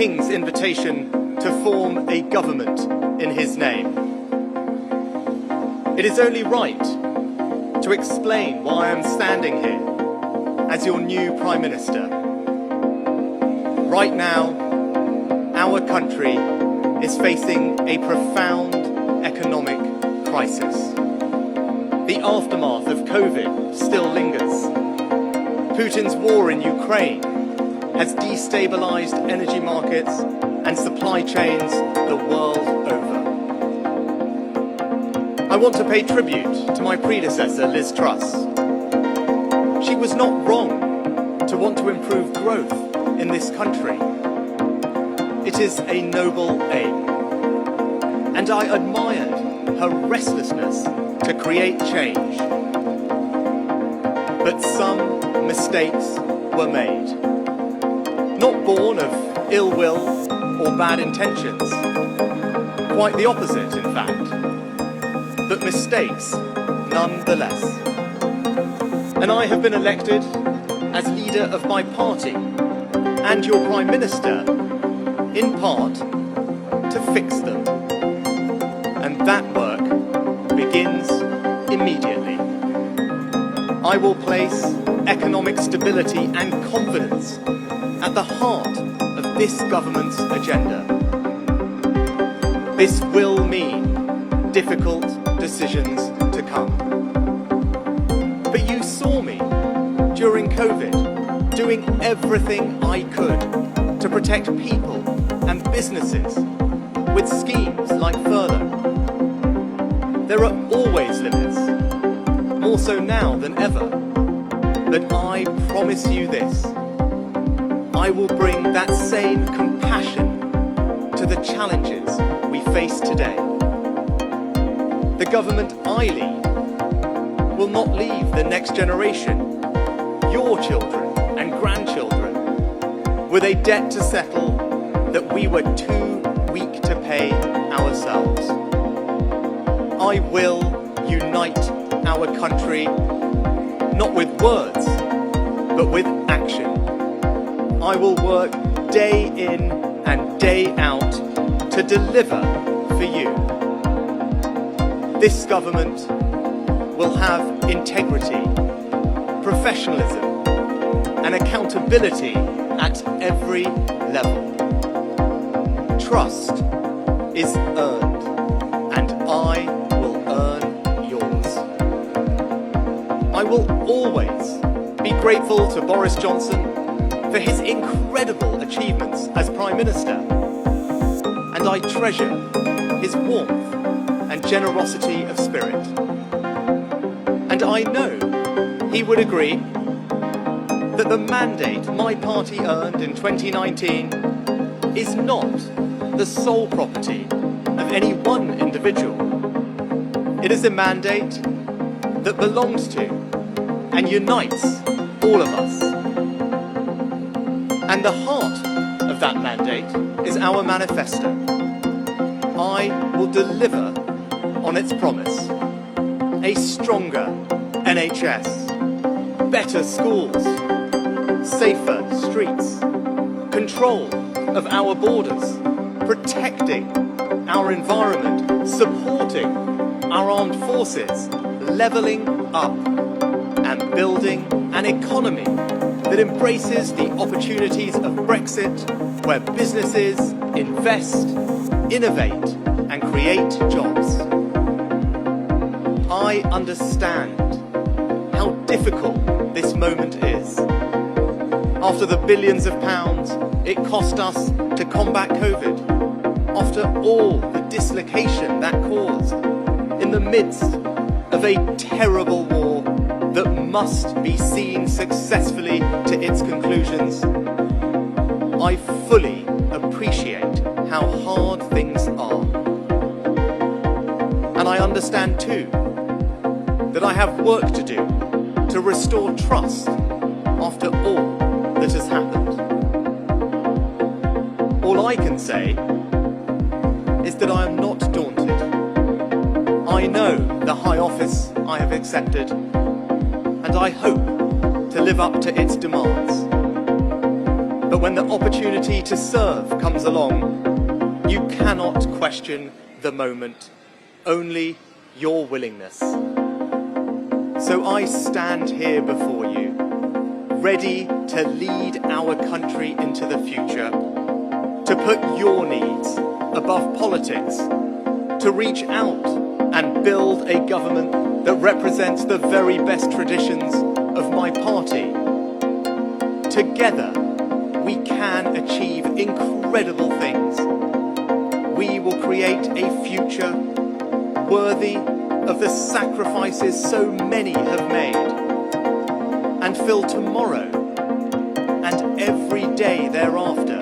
King's invitation to form a government in his name. It is only right to explain why I am standing here as your new Prime Minister. Right now, our country is facing a profound economic crisis. The aftermath of COVID still lingers. Putin's war in Ukraine has destabilized energy markets and supply chains the world over. I want to pay tribute to my predecessor, Liz Truss. She was not wrong to want to improve growth in this country. It is a noble aim, and I admired her restlessness to create change. But some mistakes were made. Not born of ill will or bad intentions. Quite the opposite, in fact. But mistakes nonetheless. And I have been elected as leader of my party and your Prime Minister, in part, to fix them. And that work begins immediately. I will place economic stability and confidence at the heart of this government's agenda. This will mean difficult decisions to come. But you saw me during COVID doing everything I could to protect people and businesses with schemes like furlough. There are always limits, more so now than ever. But I promise you this, I will bring that same compassion to the challenges we face today. The government I lead will not leave the next generation, your children and grandchildren, with a debt to settle that we were too weak to pay ourselves. I will unite our country, not with words, but with action. I will work day in and day out to deliver for you. This government will have integrity, professionalism, and accountability at every level. Trust is earned, and I will earn yours. I will always be grateful to Boris Johnson for his incredible achievements as Prime Minister, and I treasure his warmth and generosity of spirit. And I know he would agree that the mandate my party earned in 2019 is not the sole property of any one individual. It is a mandate that belongs to and unites all of us. And the heart of that mandate is our manifesto. I will deliver on its promise. A stronger NHS, better schools, safer streets, control of our borders, protecting our environment, supporting our armed forces, levelling up and building an economy that embraces the opportunities of Brexit, where businesses invest, innovate and create jobs. I understand how difficult this moment is. After the billions of pounds it cost us to combat COVID, after all the dislocation that caused, in the midst of a terrible war that must be seen successfully to its conclusions, I fully appreciate how hard things are. And I understand too that I have work to do to restore trust after all that has happened. All I can say is that I am not daunted. I know the high office I have accepted, and I hope to live up to its demands. But when the opportunity to serve comes along, you cannot question the moment, only your willingness. So I stand here before you, ready to lead our country into the future, to put your needs above politics, to reach out and build a government that represents the very best traditions of my party. Together, we can achieve incredible things. We will create a future worthy of the sacrifices so many have made, and fill tomorrow and every day thereafter